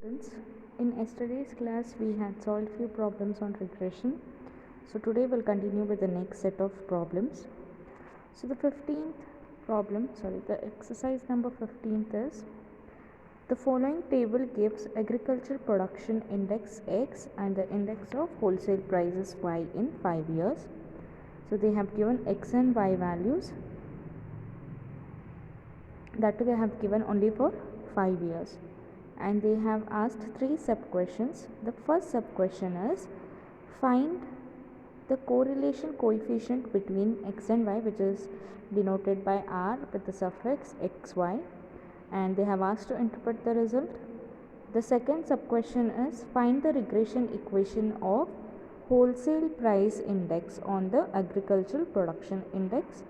Students, in yesterday's class we had solved few problems on regression. So today we'll continue with the next set of problems. So the 15th problem, the exercise number 15th is the following table gives agricultural production index X and the index of wholesale prices Y in 5 years. So they have given X and Y values. That too they have given only for 5 years. And they have asked 3 sub questions. The first sub question is find the correlation coefficient between x and y, which is denoted by r with the suffix xy, and they have asked to interpret the result. The second sub question is find the regression equation of wholesale price index on the agricultural production index.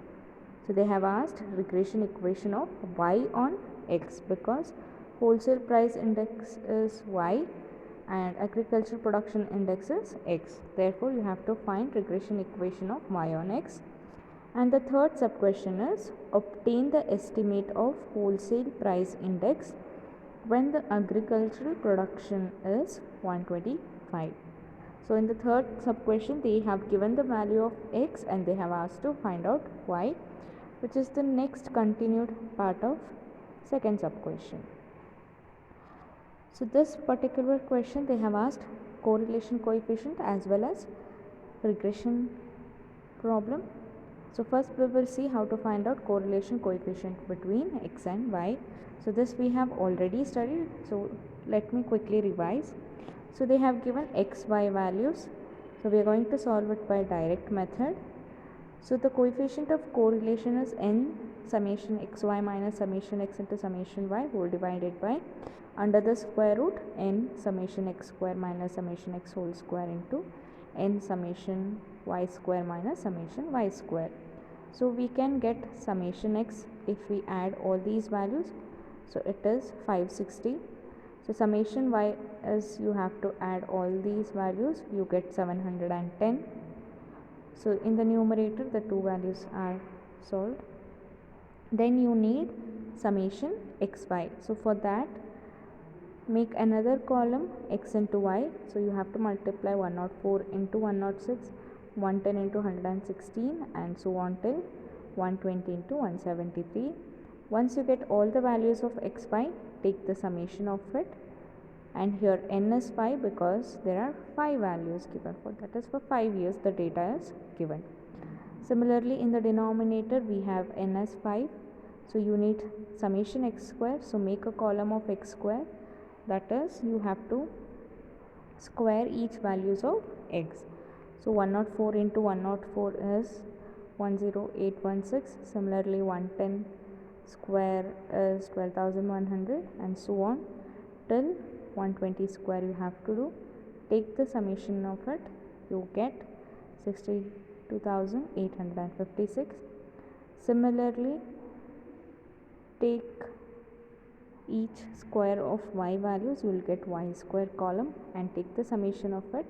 So they have asked regression equation of y on x because wholesale price index is y and agricultural production index is x. Therefore, you have to find regression equation of y on x. And the third sub question is obtain the estimate of wholesale price index when the agricultural production is 125. So in the third sub question they have given the value of x and they have asked to find out y, which is the next continued part of second sub question. So this particular question they have asked correlation coefficient as well as regression problem. So first we will see how to find out correlation coefficient between x and y. So this we have already studied, so let me quickly revise. So they have given x, y values. So we are going to solve it by direct method. So the coefficient of correlation is n summation xy minus summation x into summation y whole divided by under the square root n summation x square minus summation x whole square into n summation y square minus summation y square. So we can get summation x if we add all these values. So it is 560. So summation y is you have to add all these values, you get 710. So in the numerator the two values are solved. Then you need summation xy. So for that make another column x into y. So you have to multiply 104 into 106, 110 into 116 and so on till 120 into 173. Once you get all the values of xy, take the summation of it, and here n is 5 because there are 5 values given for that is for 5 years the data is given. Similarly in the denominator we have n as 5, so you need summation x square. So make a column of x square, that is you have to square each values of x. So 104 into 104 is 10816. Similarly 110 square is 12,100 and so on till 120 square you have to do. Take the summation of it, you get 62,856. Similarly take each square of y values, you will get y square column and take the summation of it,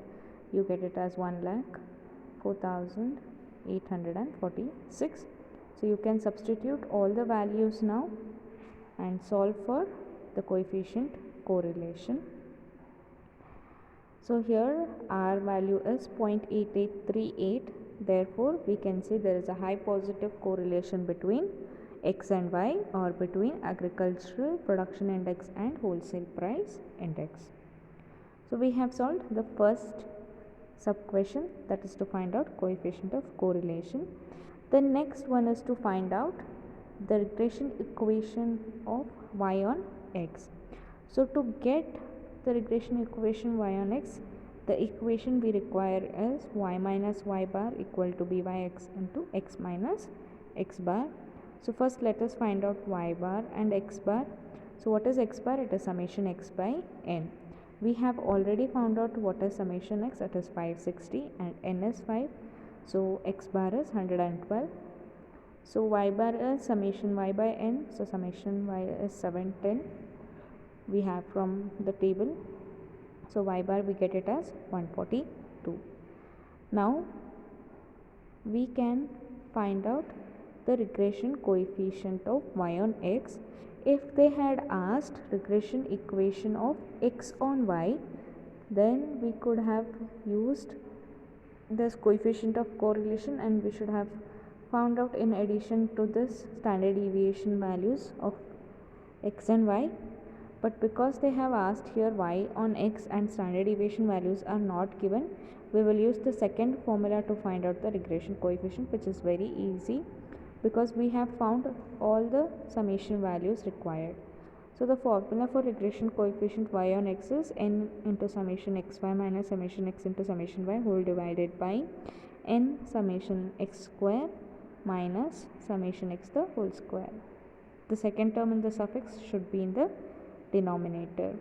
you get it as 1,04,846. So you can substitute all the values now and solve for the coefficient correlation. So here r value is 0.8838, therefore we can say there is a high positive correlation between x and y or between agricultural production index and wholesale price index. So we have solved the first sub question, that is to find out coefficient of correlation. The next one is to find out the regression equation of y on x. So to get the regression equation y on x, the equation we require is y minus y bar equal to byx into x minus x bar. So first let us find out y bar and x bar. So what is x bar? It is summation x by n. We have already found out what is summation x, it is 560 and n is 5. So x bar is 112. So y bar is summation y by n. So summation y is 710. We have from the table. So y bar we get it as 142. Now we can find out the regression coefficient of y on x If they had asked regression equation of x on y, then we could have used this coefficient of correlation, and we should have found out in addition to this standard deviation values of x and y. But because they have asked here y on x and standard deviation values are not given, we will use the second formula to find out the regression coefficient, which is very easy because we have found all the summation values required. So the formula for regression coefficient y on x is n into summation xy minus summation x into summation y whole divided by n summation x square minus summation x the whole square. The second term in the suffix should be in the denominator.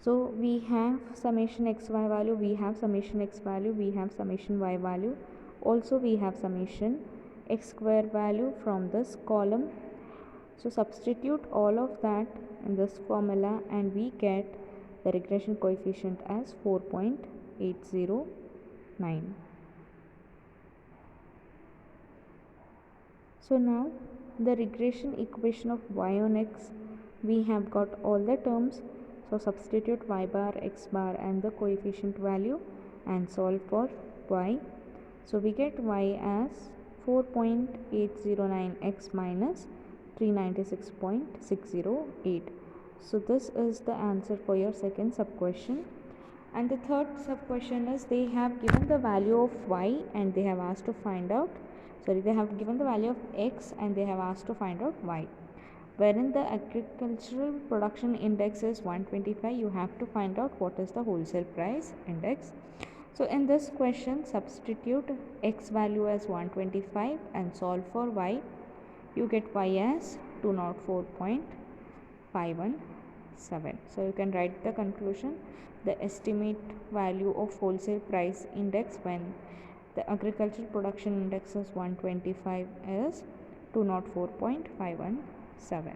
So we have summation xy value, we have summation x value, we have summation y value, also we have summation x square value from this column. So substitute all of that in this formula and we get the regression coefficient as 4.809. So now the regression equation of y on x, we have got all the terms. So substitute y bar, x bar and the coefficient value and solve for y. So we get y as 4.809x minus 396.608. So this is the answer for your second sub question. And the third sub question is they have given the value of y and they have asked to find out, they have given the value of x and they have asked to find out y. Wherein the agricultural production index is 125, you have to find out what is the wholesale price index. So in this question, substitute x value as 125 and solve for y. You get y as 204.517. So you can write the conclusion. The estimate value of wholesale price index when the agricultural production index is 125 is 204.517.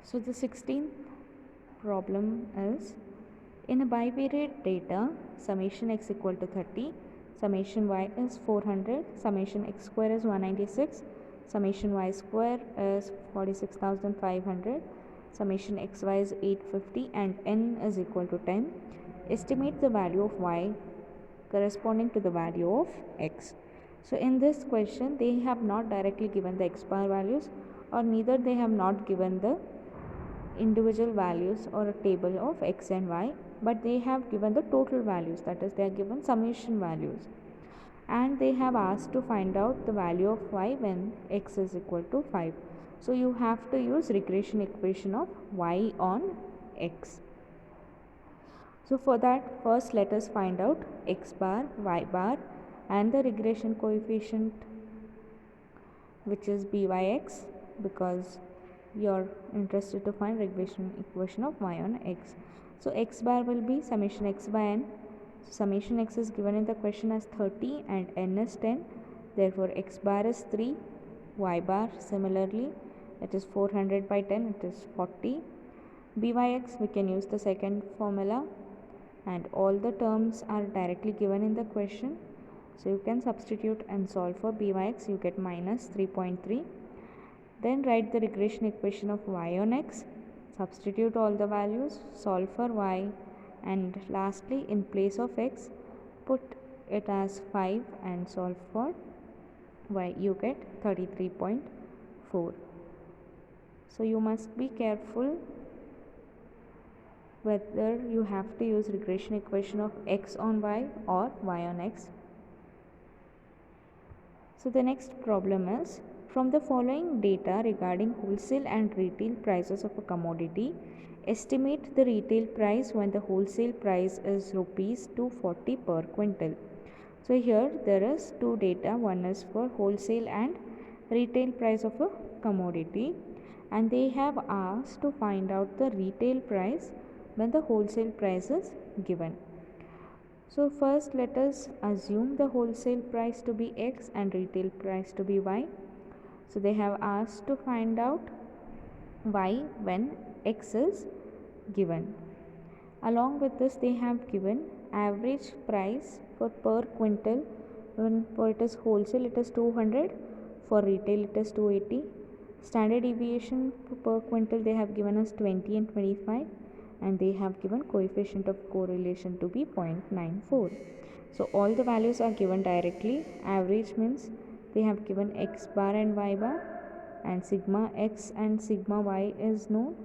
So the 16th problem is, in a bivariate data, summation x equal to 30, summation y is 400, summation x square is 196, summation y square is 46,500, summation xy is 850 and n is equal to 10. Estimate the value of y corresponding to the value of x. So in this question, they have not directly given the x bar values, or neither they have not given the individual values or a table of x and y, but they have given the total values, that is they are given summation values, and they have asked to find out the value of y when x is equal to 5. So you have to use regression equation of y on x. So for that, first let us find out x bar, y bar and the regression coefficient, which is byx, because you're interested to find regression equation of y on x. So x bar will be summation x by n. So summation x is given in the question as 30 and n is 10. Therefore x bar is 3. Y bar similarly, it is 400 by 10, it is 40. Byx, we can use the second formula and all the terms are directly given in the question. So you can substitute and solve for byx, you get minus 3.3. Then write the regression equation of y on x, substitute all the values, solve for y, and lastly in place of x put it as 5 and solve for y. You get 33.4. So you must be careful whether you have to use regression equation of x on y or y on x. So the next problem is, from the following data regarding wholesale and retail prices of a commodity, estimate the retail price when the wholesale price is rupees 240 per quintal. So here there is two data, one is for wholesale and retail price of a commodity, and they have asked to find out the retail price when the wholesale price is given. So first let us assume the wholesale price to be x and retail price to be y. So they have asked to find out y when x is given. Along with this, they have given average price for per quintal. When for it is wholesale, it is 200. For retail it is 280. Standard deviation per quintal they have given us 20 and 25, and they have given coefficient of correlation to be 0.94. So all the values are given directly. Average means they have given x bar and y bar, and sigma x and sigma y is known,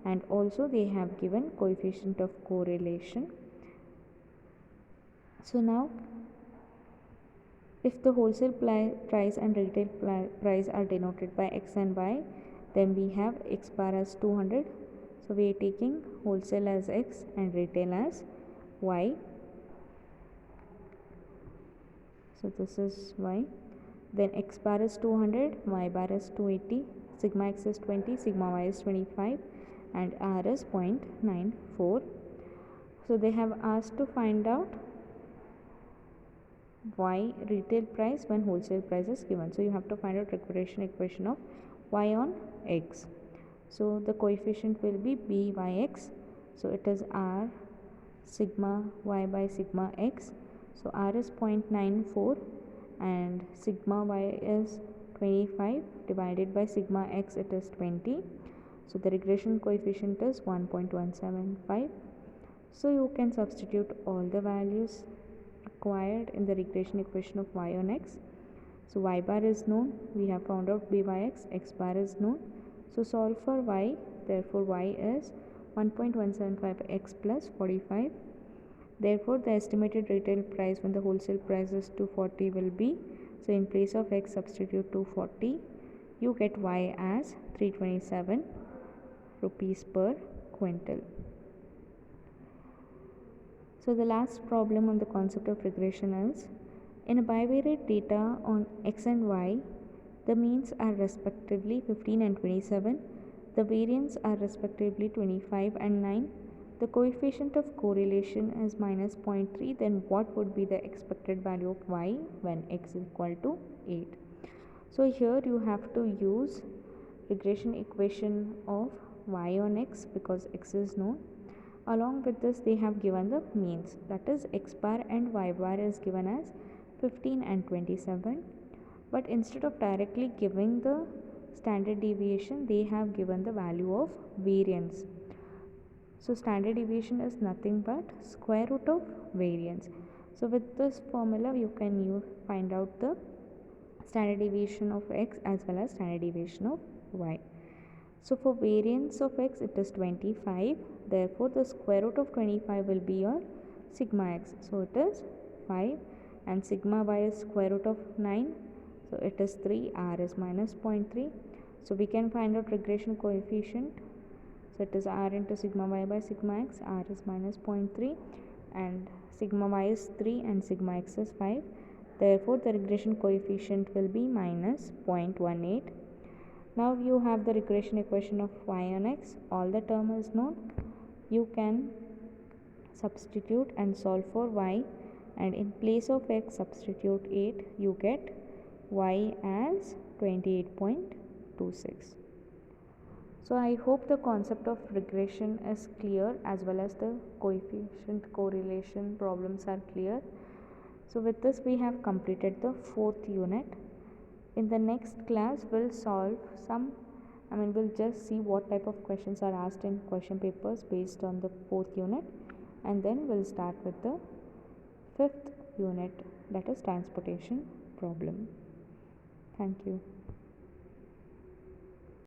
and also they have given coefficient of correlation. So now if the wholesale price and retail price are denoted by x and y, then we have x bar as 200. So we are taking wholesale as x and retail as y. So this is y. Then x bar is 200, y bar is 280, sigma x is 20, sigma y is 25, and r is 0.94. So they have asked to find out y retail price when wholesale price is given. So you have to find out regression equation of y on x. So the coefficient will be byx. So it is r sigma y by sigma x. So r is 0.94 and sigma y is 25 divided by sigma x, it is 20. So the regression coefficient is 1.175. So you can substitute all the values required in the regression equation of y on x. So y bar is known, we have found out byx, x bar is known. So solve for y, therefore y is 1.175x plus 45. Therefore the estimated retail price when the wholesale price is 240 will be, so in place of x substitute 240, you get y as 327 rupees per quintal. So the last problem on the concept of regression is, in a bivariate data on x and y, the means are respectively 15 and 27, the variance are respectively 25 and 9, the coefficient of correlation is minus 0.3, then what would be the expected value of y when x is equal to 8? So here you have to use regression equation of y on x because x is known. Along with this they have given the means, that is x bar and y bar is given as 15 and 27, but instead of directly giving the standard deviation they have given the value of variance. So standard deviation is nothing but square root of variance. So with this formula you can find out the standard deviation of x as well as standard deviation of y. So for variance of x it is 25, therefore the square root of 25 will be your sigma x, so it is 5, and sigma y is square root of 9, so it is 3, r is minus 0.3. So we can find out regression coefficient, so it is r into sigma y by sigma x, r is minus 0.3 and sigma y is 3 and sigma x is 5, therefore the regression coefficient will be minus 0.18. Now you have the regression equation of y on x, all the term is known. You can substitute and solve for y, and in place of x substitute 8, you get y as 28.26. So I hope the concept of regression is clear as well as the coefficient correlation problems are clear. So with this we have completed the 4th unit. In the next class we'll solve we'll just see what type of questions are asked in question papers based on the 4th unit, and then we'll start with the 5th unit, that is transportation problem. Thank you.